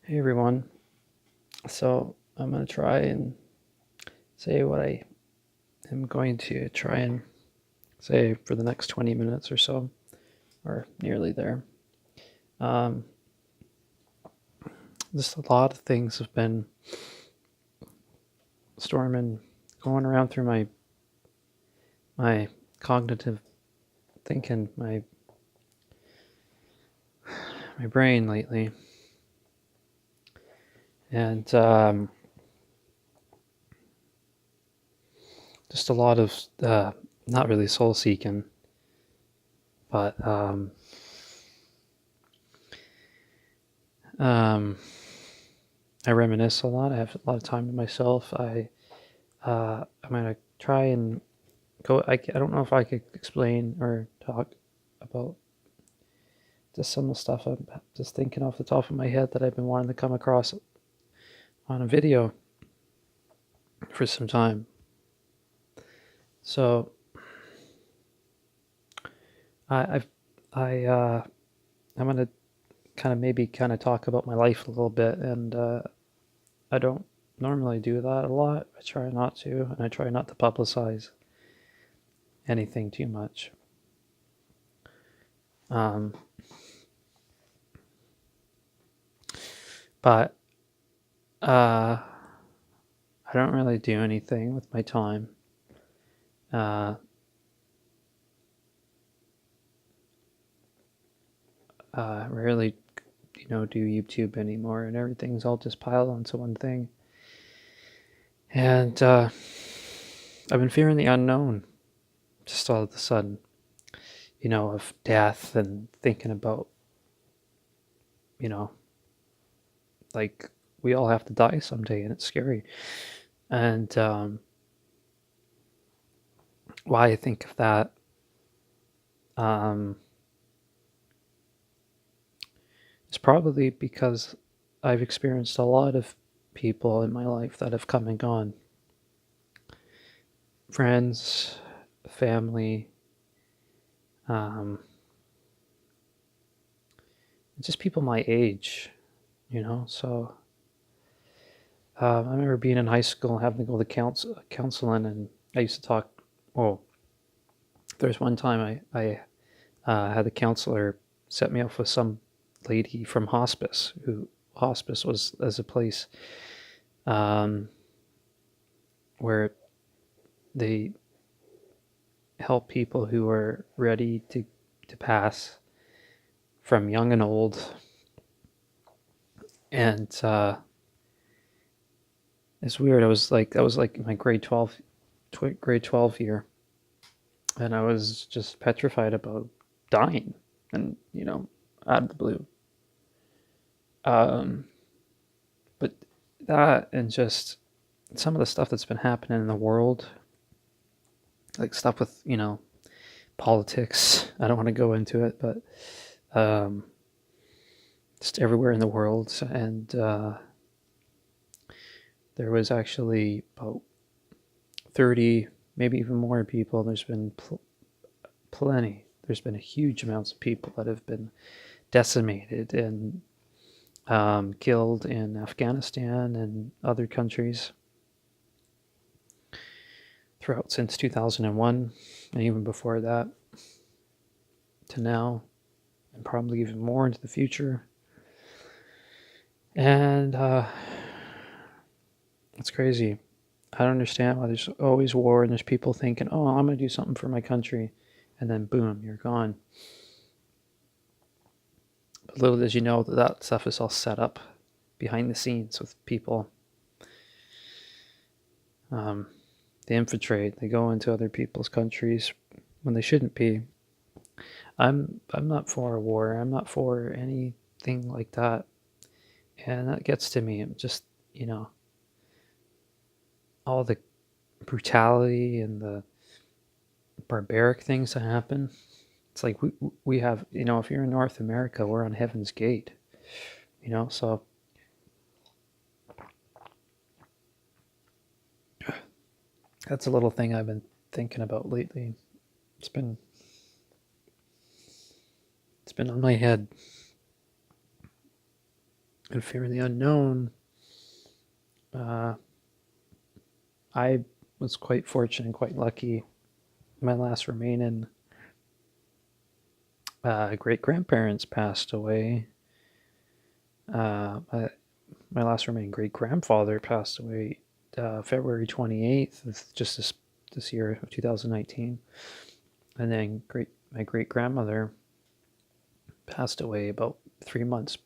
Hey everyone. So I'm going to try and say what I am going to try and say for the next 20 minutes or so, or nearly there. Um, just a lot of things have been storming, going around through my cognitive thinking, my brain lately, and just a lot of not really soul seeking, but um, I reminisce a lot. I have a lot of time to myself. I'm gonna try and go. I don't know if I could explain or talk about just some of the stuff I'm just thinking off the top of my head that I've been wanting to come across on a video for some time. So I've I'm gonna kind of talk about my life a little bit, and I don't normally do that a lot. I try not to, and I try not to publicize anything too much. Um, but I don't really do anything with my time. Rarely, do YouTube anymore, and everything's all just piled onto one thing. And I've been fearing the unknown, just all of a sudden, of death and thinking about, like we all have to die someday, and it's scary. And why I think of that, it's probably because I've experienced a lot of people in my life that have come and gone. Friends, family, just people my age, So I remember being in high school and having to go to counseling, and I used to talk. Well, there's one time I had the counselor set me up with some lady from hospice, who hospice was as a place where they help people who are ready to pass from young and old. And it's weird. That was like my grade 12 year, and I was just petrified about dying, and out of the blue. But that, and just some of the stuff that's been happening in the world, like stuff with politics. I don't want to go into it, but just everywhere in the world. And there was actually about 30, maybe even more people. There's been plenty. There's been huge amounts of people that have been decimated and killed in Afghanistan and other countries throughout since 2001, and even before that to now, and probably even more into the future. And it's crazy. I don't understand why there's always war, and there's people thinking, oh, I'm going to do something for my country, and then boom, you're gone. But little did you know that stuff is all set up behind the scenes with people. They infiltrate, they go into other people's countries when they shouldn't be. I'm not for a war. I'm not for anything like that. And that gets to me. I'm just, all the brutality and the barbaric things that happen. It's like we have, if you're in North America, we're on Heaven's Gate, so that's a little thing I've been thinking about lately. It's been on my head. and Fear of the Unknown, I was quite fortunate, quite lucky. My last remaining great grandparents passed away. My last remaining great grandfather passed away February 28th, just this year of 2019. And then my great grandmother passed away about 3 months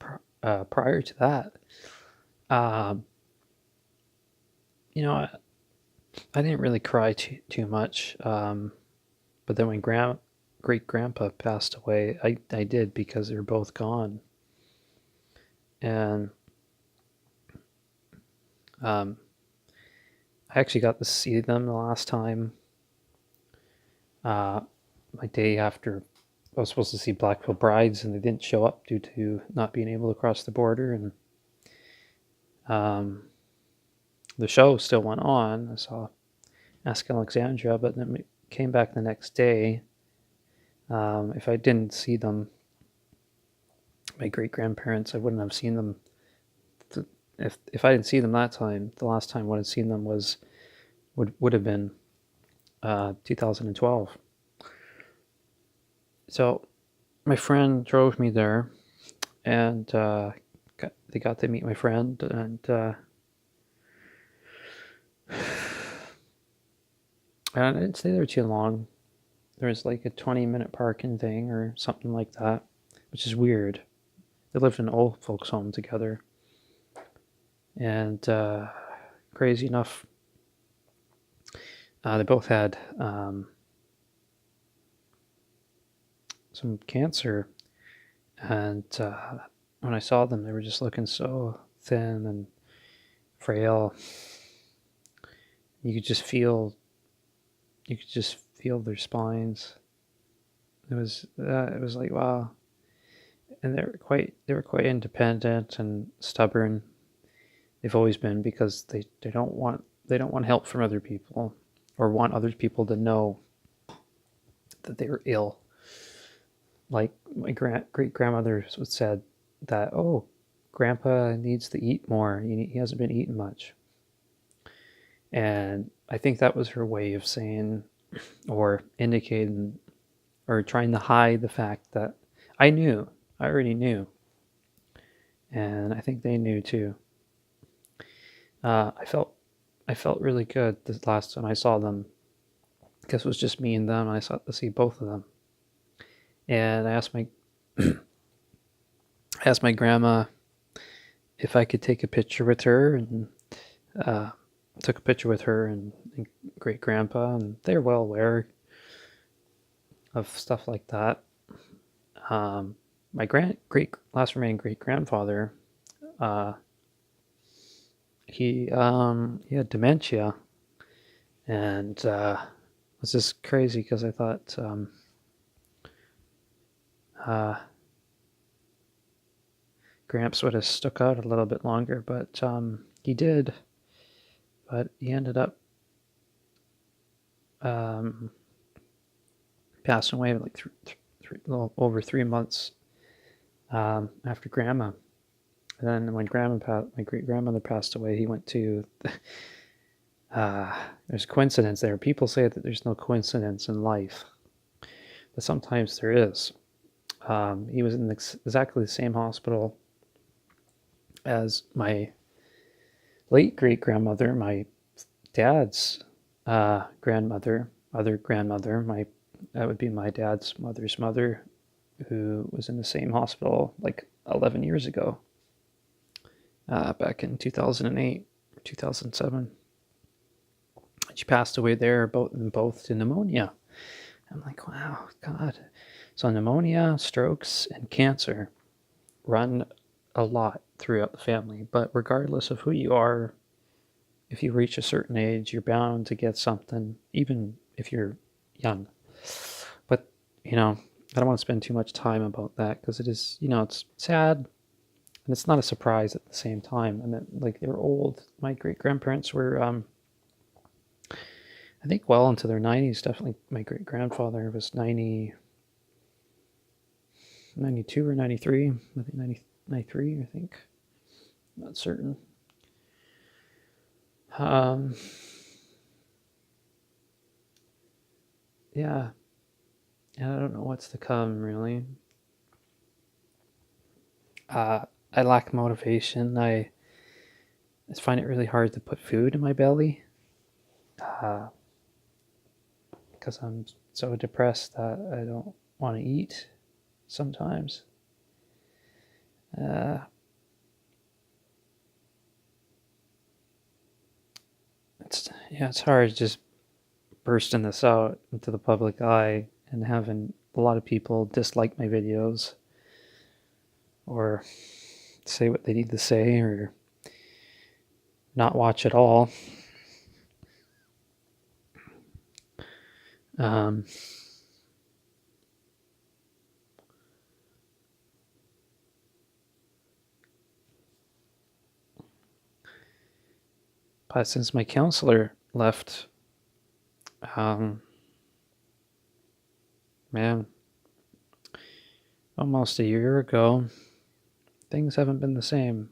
prior to that. You know, I didn't really cry too much. But then when great grandpa passed away, I did, because they were both gone. And I actually got to see them the last time. My day after I was supposed to see Blackville Brides, and they didn't show up due to not being able to cross the border. And the show still went on. I saw Ask Alexandria, but then we came back the next day. If I didn't see them, my great grandparents, I wouldn't have seen them. If I didn't see them that time, the last time I would have seen them would have been 2012. So my friend drove me there, and they got to meet my friend, and I didn't stay there too long. There was like a 20-minute parking thing or something like that, which is weird. They lived in an old folks' home together. And crazy enough, they both had some cancer. And when I saw them, they were just looking so thin and frail. You could just feel their spines. It was like, wow. And they were quite independent and stubborn. They've always been, because they don't want help from other people, or want other people to know that they were ill. Like my great grandmother said that, oh, Grandpa needs to eat more. He hasn't been eating much. And I think that was her way of saying, or indicating, or trying to hide the fact that I already knew. And I think they knew too. I felt really good the last time I saw them, because it was just me and them, and I got to see both of them. And I asked my grandma if I could take a picture with her, and took a picture with her and great grandpa, and they're well aware of stuff like that. My last remaining great grandfather, he had dementia, and it was just crazy, because I thought Gramps would have stuck out a little bit longer, but he did. But he ended up passing away like over 3 months after Grandma. And then when my great grandmother passed away, he went to. There's a coincidence there. People say that there's no coincidence in life, but sometimes there is. He was in exactly the same hospital as my late great grandmother, my dad's other grandmother. That would be my dad's mother's mother, who was in the same hospital like 11 years ago, back in 2008 or 2007. She passed away there, both to pneumonia. I'm like, wow, God. So pneumonia, strokes, and cancer run a lot throughout the family. But regardless of who you are, if you reach a certain age, you're bound to get something, even if you're young. But, I don't want to spend too much time about that, because it is, it's sad, and it's not a surprise at the same time. I mean, like, they were old. My great-grandparents were, I think, well into their 90s. Definitely my great-grandfather was 92 or 93. I think 93, I think. Not certain. Um, yeah, I don't know what's to come really. I lack motivation. I find it really hard to put food in my belly uh, because I'm so depressed that I don't want to eat sometimes. Uh, it's hard to just bursting this out into the public eye and having a lot of people dislike my videos or say what they need to say or not watch at all. Um, but since my counselor left, um, man, almost a year ago, things haven't been the same.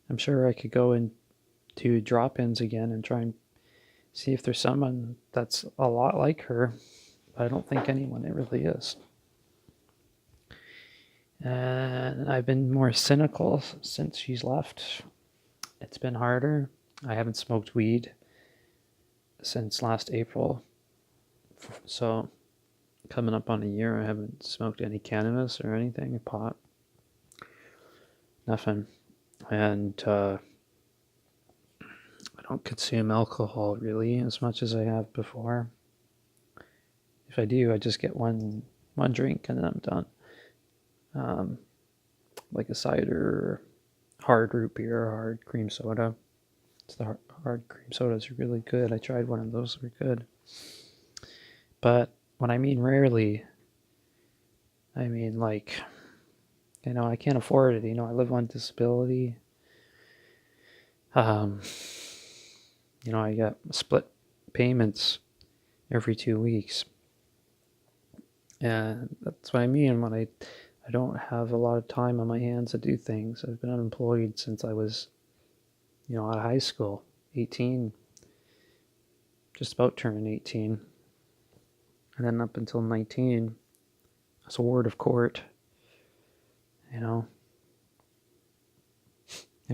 I'm sure I could go into drop-ins again and try and see if there's someone that's a lot like her, but I don't think anyone it really is. And I've been more cynical since she's left. It's been harder. I haven't smoked weed since last April. So coming up on a year, I haven't smoked any cannabis or anything, pot, nothing. And I don't consume alcohol really as much as I have before. If I do, I just get one drink and then I'm done. Like a cider, hard root beer, hard cream soda. The hard cream sodas are really good. I tried one of those; they're good. But when I mean rarely, I mean like, I can't afford it. I live on disability. I get split payments every 2 weeks. And that's what I mean when I don't have a lot of time on my hands to do things. I've been unemployed since I was, out of high school, 18, just about turning 18. And then up until 19, I was a ward of court, in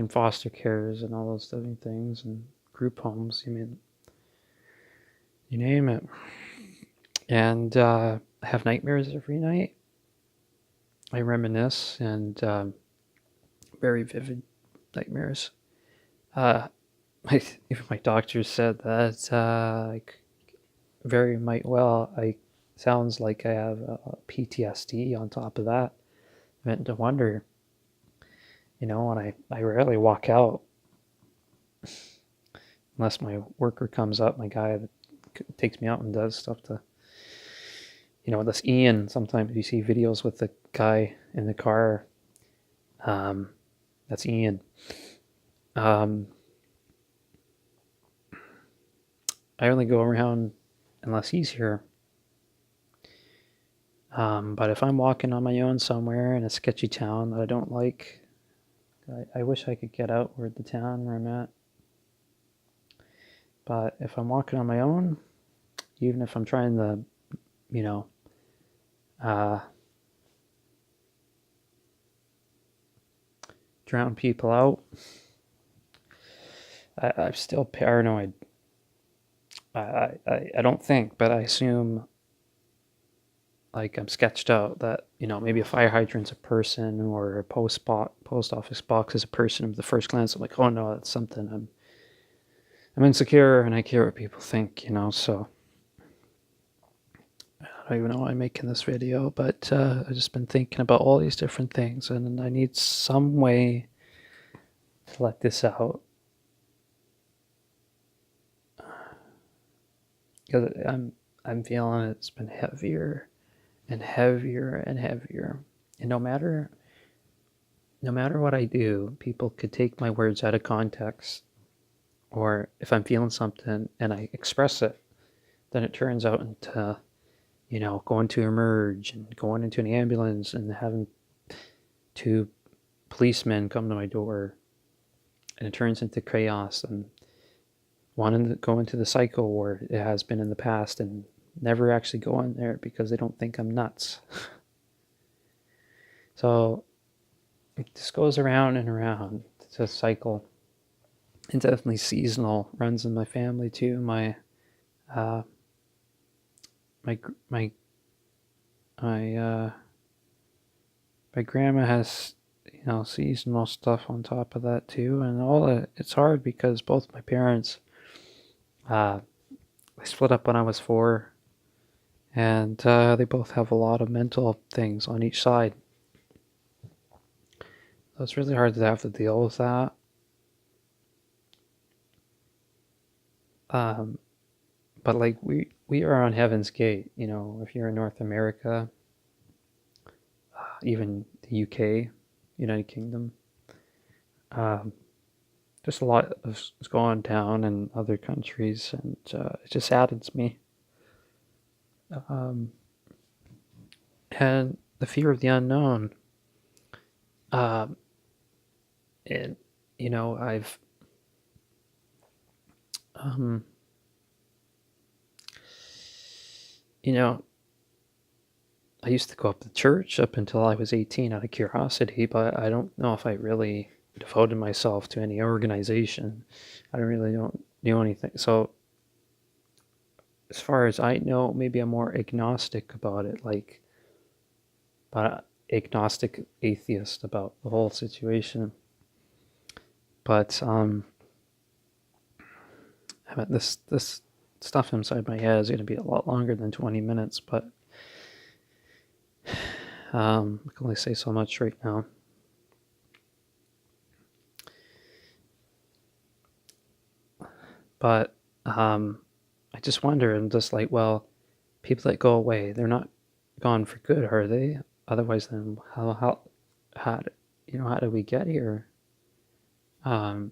foster cares and all those different things and group homes. You name it. And I have nightmares every night. I reminisce and very vivid nightmares. Even my doctor said that very might well. Sounds like I have PTSD on top of that. I meant to wonder, and I rarely walk out unless my worker comes up, my guy that takes me out and does stuff to, this Ian. Sometimes you see videos with the guy in the car. That's Ian. I only go around unless he's here. But if I'm walking on my own somewhere in a sketchy town that I don't like, I wish I could get outward the town where I'm at. But if I'm walking on my own, even if I'm trying to, drown people out, I'm still paranoid. I don't think, but I assume like I'm sketched out that, maybe a fire hydrant's a person or a post office box is a person. At the first glance, I'm like, oh no, that's something. I'm insecure and I care what people think, so I don't even know why I'm making this video, but I've just been thinking about all these different things and I need some way to let this out. Because I'm feeling it's been heavier and heavier and heavier. And no matter what I do, people could take my words out of context. Or if I'm feeling something and I express it, then it turns out into, going to emerge and going into an ambulance and having 2 policemen come to my door and it turns into chaos and wanting to go into the psycho ward. It has been in the past, and never actually go in there because they don't think I'm nuts. So it just goes around and around. It's a cycle. And definitely seasonal. Runs in my family too. Uh, my my my grandma has, seasonal stuff on top of that too, and all that. It's hard because both my parents, they split up when I was 4, and they both have a lot of mental things on each side. So it's really hard to have to deal with that. But like we are on Heaven's Gate, if you're in North America, even the UK, United Kingdom. Just a lot is going down in other countries, and it just saddens me. Um, and the fear of the unknown. Um, and I've um, I used to go up to church up until I was 18 out of curiosity, but I don't know if I really devoted myself to any organization. I don't know anything. So as far as I know, maybe I'm more agnostic about it, but agnostic atheist about the whole situation. But this stuff inside my head is going to be a lot longer than 20 minutes, but I can only say so much right now. But I just wonder, and just like, well, people that go away, they're not gone for good, are they? Otherwise, then how did we get here? There's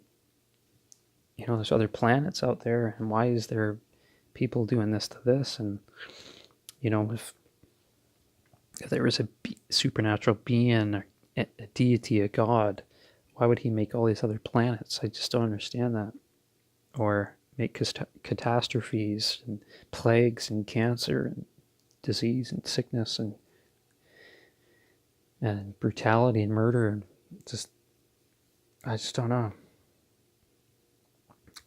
other planets out there, and why is there people doing this to this? And if there was a supernatural being, a deity, a god, why would he make all these other planets? I just don't understand that. Or make catastrophes and plagues and cancer and disease and sickness and brutality and murder, and I just don't know.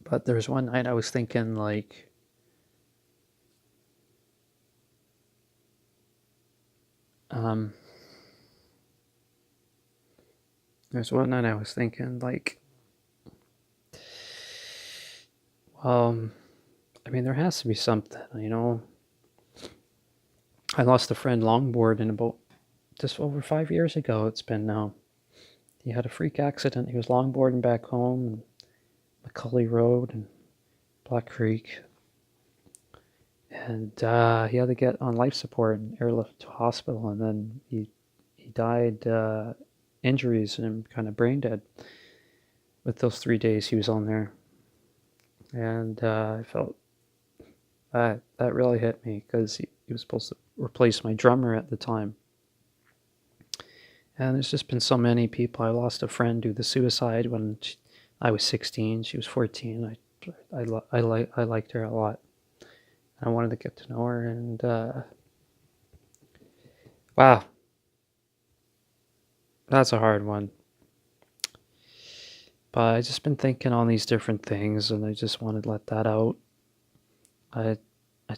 But there was one night I was thinking, like, there's one night I was thinking, like, I mean, there has to be something, I lost a friend longboard in about just over 5 years ago. It's been now. He had a freak accident. He was longboarding back home, McCully Road and Black Creek, and he had to get on life support and airlift to hospital, and then he died, injuries and kind of brain dead with those 3 days he was on there. And I felt that really hit me, because he was supposed to replace my drummer at the time. And there's just been so many people. I lost a friend due to suicide when I was 16. She was 14. I liked her a lot. I wanted to get to know her, and wow, that's a hard one. But I just been thinking on these different things, and I just wanted to let that out. I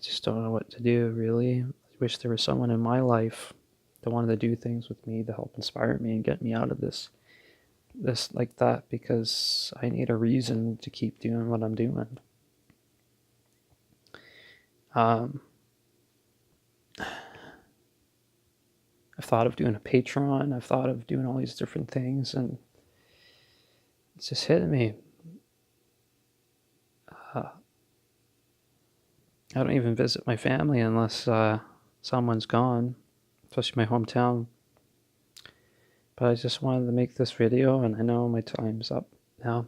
just don't know what to do, really. I wish there was someone in my life that wanted to do things with me to help inspire me and get me out of this like that, because I need a reason to keep doing what I'm doing. I've thought of doing a Patreon. I've thought of doing all these different things, and it's just hitting me. I don't even visit my family unless someone's gone, especially my hometown. But I just wanted to make this video, and I know my time's up now.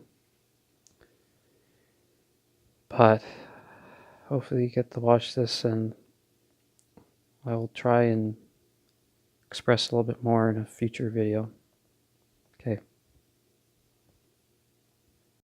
But hopefully you get to watch this, and I'll try and express a little bit more in a future video.